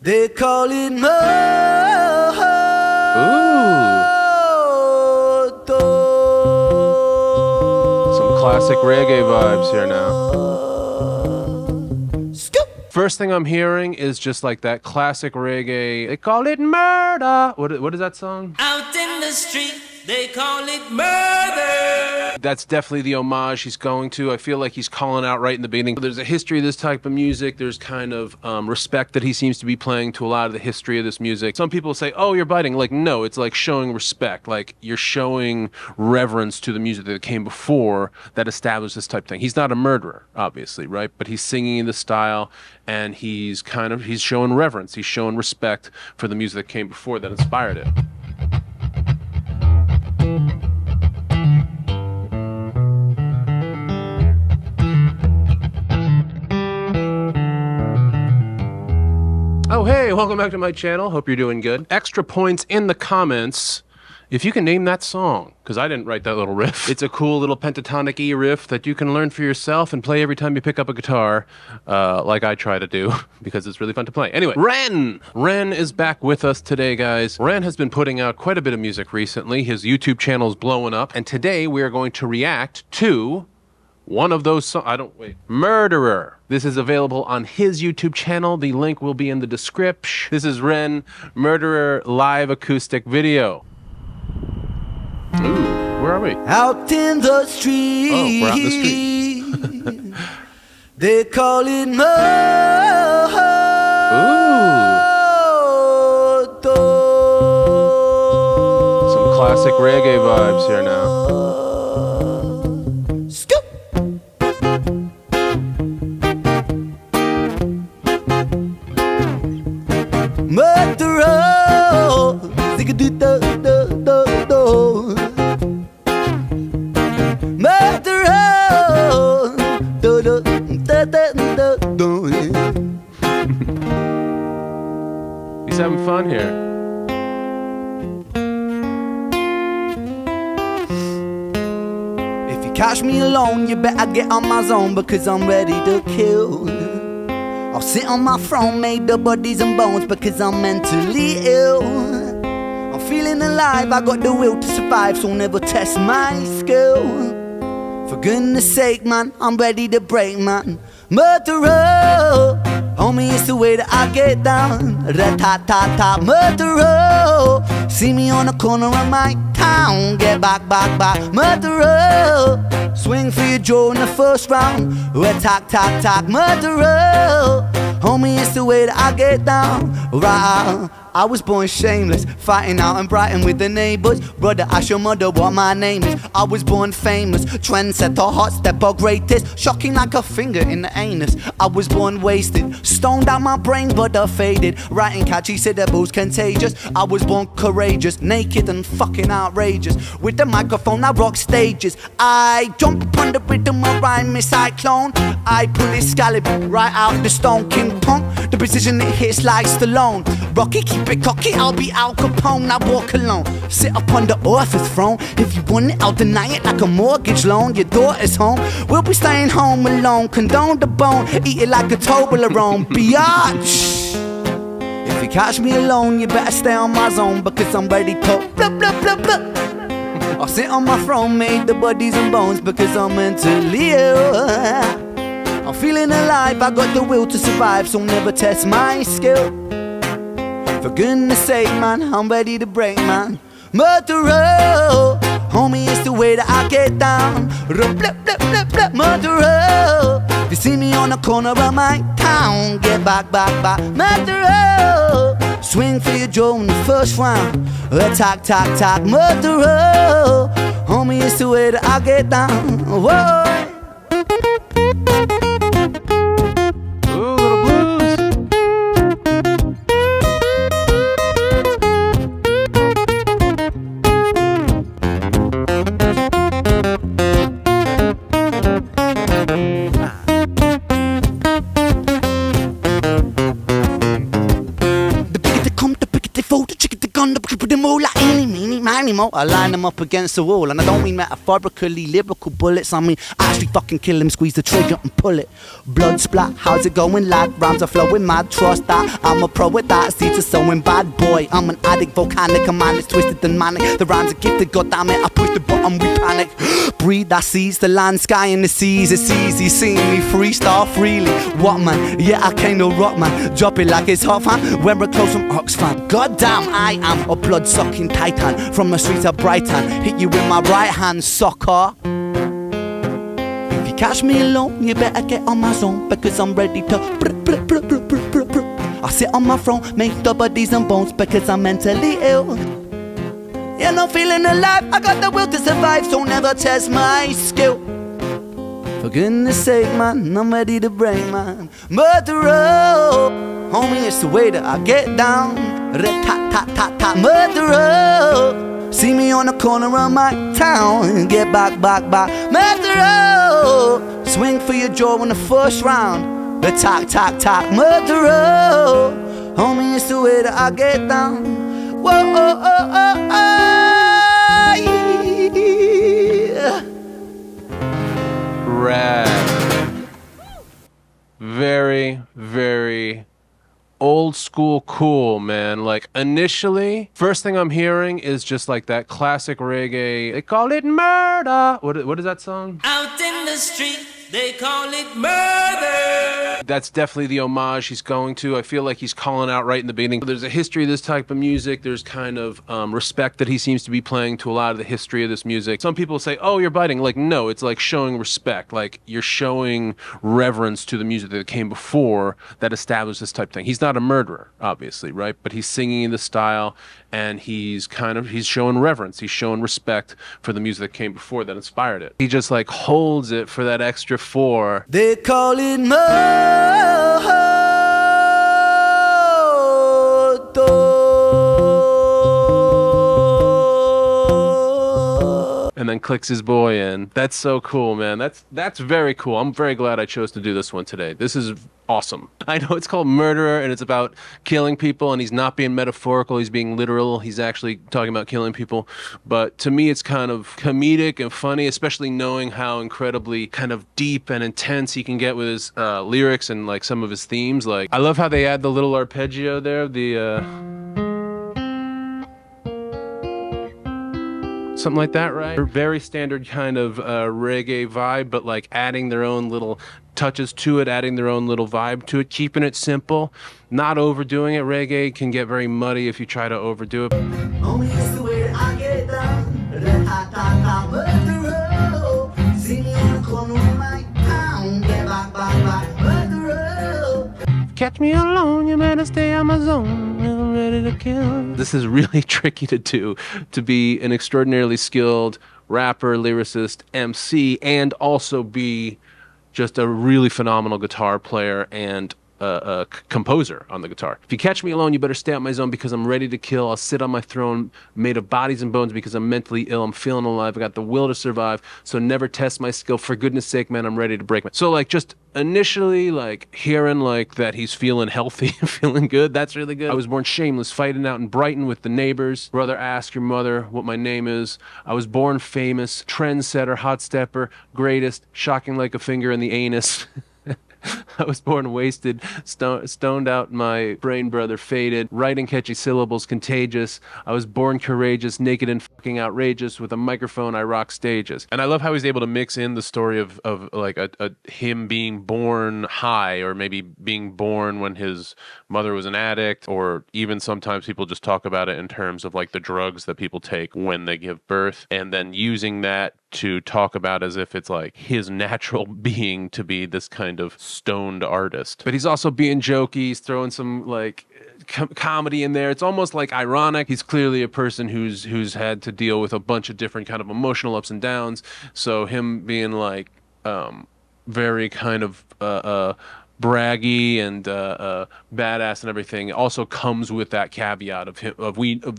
They call it moto. Some classic reggae vibes here now. First thing I'm hearing is just like that classic reggae. They call it murder. What is that song? Out in the street, they call it murder. That's definitely the homage he's going to. I feel like he's calling out right in the beginning. There's a history of this type of music. There's kind of respect that he seems to be playing to a lot of the history of this music. Some people say, oh, you're biting. Like, no, it's like showing respect. Like, you're showing reverence to the music that came before that established this type of thing. He's not a murderer, obviously, right? But he's singing in the style, and he's showing reverence. He's showing respect for the music that came before that inspired it. Oh, hey, welcome back to my channel. Hope you're doing good. Extra points in the comments if you can name that song, because I didn't write that little riff. It's a cool little pentatonic-y riff that you can learn for yourself and play every time you pick up a guitar, like I try to do, because it's really fun to play. Anyway, Ren! Ren is back with us today, guys. Ren has been putting out quite a bit of music recently. His YouTube channel is blowing up, and today we are going to react to one of those songs. Murderer. This is available on his YouTube channel. The link will be in the description. This is Ren, Murderer live acoustic video. Ooh, where are we? Out in the street. Oh, we're out in the street. They call it moto. Some classic reggae vibes here now. He's having fun here. If you catch me alone, you better get on my zone, because I'm ready to kill. I'll sit on my throne made of bodies and bones, because I'm mentally ill. I'm feeling alive, I got the will to survive, so never test my skill. For goodness sake, man, I'm ready to break, man. Murderer, homie, it's the way that I get down. Rat-tat-tat-tat, murderer. See me on the corner of my town. Get back, back, back, murderer. Swing for your jaw in the first round. Rat-tat-tat-tat, murderer. Homie, it's the way that I get down. Right, I was born shameless, fighting out in Brighton with the neighbours. Brother, ask your mother what my name is. I was born famous, trendsetter, hot stepper, greatest. Shocking like a finger in the anus. I was born wasted, stoned out my brain but I faded. Writing catchy syllables, contagious. I was born courageous, naked and fucking outrageous. With the microphone I rock stages. I jump upon the rhythm of rhyme, me cyclone. I pull Excalibur right out the stone. King Pong, the precision it hits like Stallone. Rocky, keep it cocky, I'll be Al Capone. I walk alone, sit upon the office throne. If you want it, I'll deny it like a mortgage loan. Your daughter's home, we'll be staying home alone. Condone the bone, eat it like a Toblerone. Biatch. If you catch me alone, you better stay on my zone, because I'm ready to blah blah blah blah. I'll sit on my throne made of bodies and bones, because I'm mentally ill. I'm feeling alive, I got the will to survive, so never test my skill. For goodness sake, man, I'm ready to break, man. Murderer, homie, it's the way that I get down. Blah, blah, blah, blah, murderer. If you see me on the corner of my town, get back, back, back, murderer. Swing for your jaw in the first round. Attack, tack, tack, murderer. Homie, it's the way that I get down. Whoa. Put them all like eeny, meeny, miny, mo. I line them up against the wall, and I don't mean metaphorically, lyrical bullets. I mean, I actually fucking kill them, squeeze the trigger and pull it. Blood splat, how's it going, lad? Rhymes are flowing mad, trust that. I'm a pro with that, seeds are sowing bad boy. I'm an addict, volcanic, a man is twisted and manic. The rhymes are gifted, goddammit, I push the button, we panic. Breathe, I seize the land, sky and the seas. It's easy seeing me freestyle freely. What man? Yeah, I came to rock man. Drop it like it's hot fan. When we're close from Oxfam. Goddamn, I am a blood-sucking titan from the streets of Brighton. Hit you with my right hand, sucker. If you catch me alone, you better get on my zone, because I'm ready to I sit on my throne, make the bodies and bones, because I'm mentally ill. Yeah, no feeling alive, I got the will to survive, so never test my skill. For goodness sake, man, I'm ready to bring, man. Murderer, homie, it's the way that I get down. Rat-tat-tat-tat-tat, murderer. See me on the corner of my town. Get back, back, back, murderer. Swing for your jaw in the first round. The tack-tack-tack, murderer. Homie, it's the way that I get down. Whoa, oh, oh, oh, oh, yeah. Rad. Very, very old school cool, man. Like, initially, first thing I'm hearing is just like that classic reggae. They call it murder. What is that song? Out in the street, they call it murder. That's definitely the homage he's going to. I feel like he's calling out right in the beginning. There's a history of this type of music. There's kind of respect that he seems to be playing to a lot of the history of this music. Some people say, oh, you're biting. Like, no, it's like showing respect. Like, you're showing reverence to the music that came before that established this type of thing. He's not a murderer, obviously, right? But he's singing in the style, and he's showing reverence. He's showing respect for the music that came before that inspired it. He just like holds it for that extra 4. They call it murder. And then clicks his boy in. That's so cool, man. That's very cool. I'm very glad I chose to do this one today. This is awesome. I know it's called Murderer, and it's about killing people, and he's not being metaphorical. He's being literal. He's actually talking about killing people. But to me, it's kind of comedic and funny, especially knowing how incredibly kind of deep and intense he can get with his lyrics and like some of his themes. Like, I love how they add the little arpeggio there. Something like that, right? Very standard kind of reggae vibe, but like adding their own little touches to it, adding their own little vibe to it, keeping it simple, not overdoing it. Reggae can get very muddy if you try to overdo it. Homie, it's the way that I get down. Rat-tat-tat-tat, murderer. See me on the corner of my town. Get back, back, back, murderer. Catch me alone, you better stay on my zone. I'm ready to kill. This is really tricky to do, to be an extraordinarily skilled rapper, lyricist, MC, and also be just a really phenomenal guitar player and a composer on the guitar. If you catch me alone, you better stay out my zone, because I'm ready to kill. I'll sit on my throne made of bodies and bones, because I'm mentally ill. I'm feeling alive. I got the will to survive. So never test my skill. For goodness sake, man, I'm ready to break my... So like just initially like hearing like that he's feeling healthy, feeling good. That's really good. I was born shameless, fighting out in Brighton with the neighbors. Brother, ask your mother what my name is. I was born famous, trendsetter, hot stepper, greatest, shocking like a finger in the anus. I was born wasted, stoned out, my brain brother faded, writing catchy syllables contagious. I was born courageous, naked and fucking outrageous. With a microphone, I rock stages. And I love how he's able to mix in the story of like him being born high, or maybe being born when his mother was an addict, or even sometimes people just talk about it in terms of like the drugs that people take when they give birth, and then using that to talk about as if it's like his natural being to be this kind of stoned artist. But he's also being jokey. He's throwing some like comedy in there. It's almost like ironic. He's clearly a person who's had to deal with a bunch of different kind of emotional ups and downs. So him being like very kind of braggy and badass and everything also comes with that caveat of him,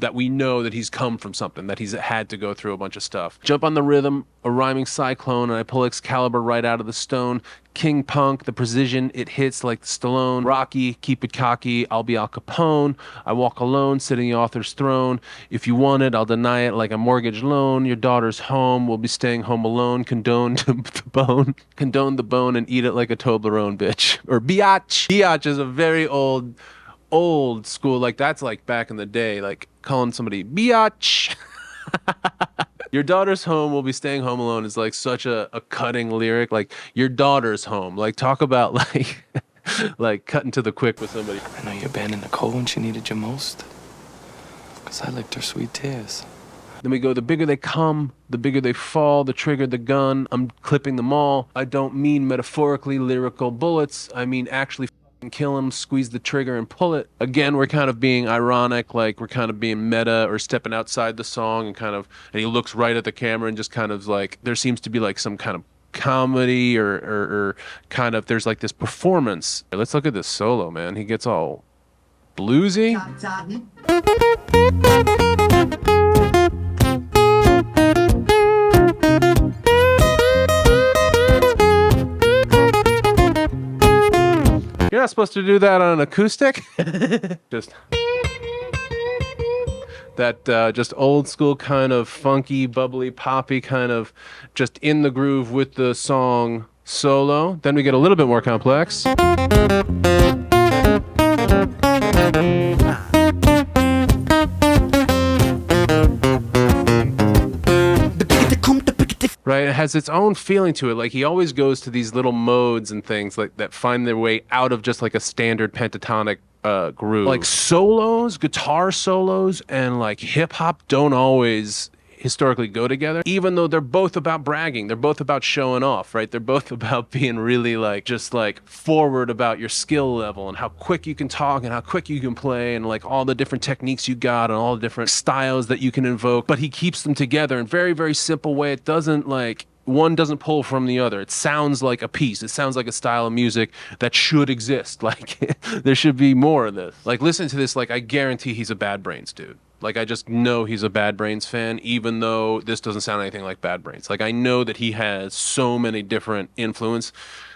that we know that he's come from something, that he's had to go through a bunch of stuff. Jump on the rhythm, a rhyming cyclone, and I pull Excalibur right out of the stone. King Punk, the precision it hits like Stallone. Rocky, keep it cocky, I'll be Al Capone. I walk alone, sit in the author's throne. If you want it, I'll deny it like a mortgage loan. Your daughter's home, we'll be staying home alone. Condone the bone. Condone the bone and eat it like a Toblerone, bitch. Or biatch. Biatch is a very old school, like that's like back in the day, like calling somebody biatch. Your daughter's home, we'll be staying home alone is like such a cutting lyric. Like, your daughter's home. Like, talk about like like cutting to the quick with somebody. I know you abandoned Nicole when she needed you most. Because I licked her sweet tears. Then we go, the bigger they come, the bigger they fall, the trigger, the gun, I'm clipping them all. I don't mean metaphorically lyrical bullets. I mean actually kill him, squeeze the trigger and pull it. Again, we're kind of being ironic, like we're kind of being meta or stepping outside the song and he looks right at the camera and just kind of like, there seems to be like some kind of comedy or kind of, there's like this performance. Let's look at this solo, man. He gets all bluesy. You're not supposed to do that on an acoustic. Just that just old school kind of funky, bubbly, poppy kind of just in the groove with the song solo. Then we get a little bit more complex. Right, it has its own feeling to it. Like, he always goes to these little modes and things like that find their way out of just like a standard pentatonic groove. Like solos, guitar solos, and like hip hop don't always historically go together, even though they're both about bragging. They're both about showing off, right? They're both about being really like, just like forward about your skill level and how quick you can talk and how quick you can play and like all the different techniques you got and all the different styles that you can invoke. But he keeps them together in very, very simple way. It doesn't like, one doesn't pull from the other. It sounds like a piece. It sounds like a style of music that should exist. Like, there should be more of this. Like, listen to this. Like, I guarantee he's a Bad Brains dude. Like, I just know he's a Bad Brains fan, even though this doesn't sound anything like Bad Brains. Like, I know that he has so many different influence,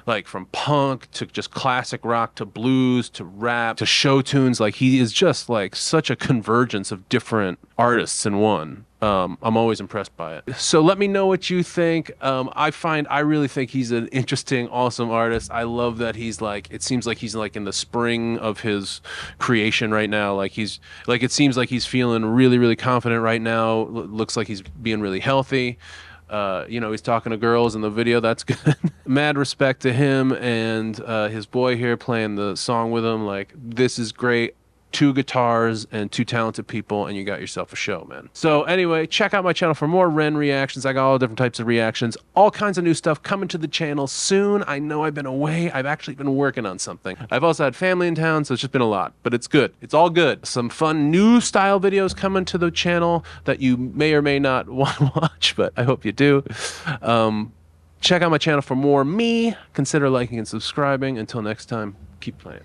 like from punk to just classic rock to blues to rap to show tunes. Like, he is just like such a convergence of different artists in one. I'm always impressed by it. So let me know what you think. I really think he's an interesting, awesome artist. I love that he's like, it seems like he's like in the spring of his creation right now. Like, he's like, it seems like he's feeling really, really confident right now. Looks like he's being really healthy. You know, he's talking to girls in the video. That's good. Mad respect to him and his boy here playing the song with him. Like, this is great. 2 guitars and 2 talented people, and you got yourself a show, man. So anyway, check out my channel for more Ren reactions. I got all different types of reactions, all kinds of new stuff coming to the channel soon. I know I've been away. I've actually been working on something. I've also had family in town, so it's just been a lot, but it's good. It's all good. Some fun new style videos coming to the channel that you may or may not want to watch, but I hope you do. Check out my channel for more me. Consider liking and subscribing. Until next time, keep playing.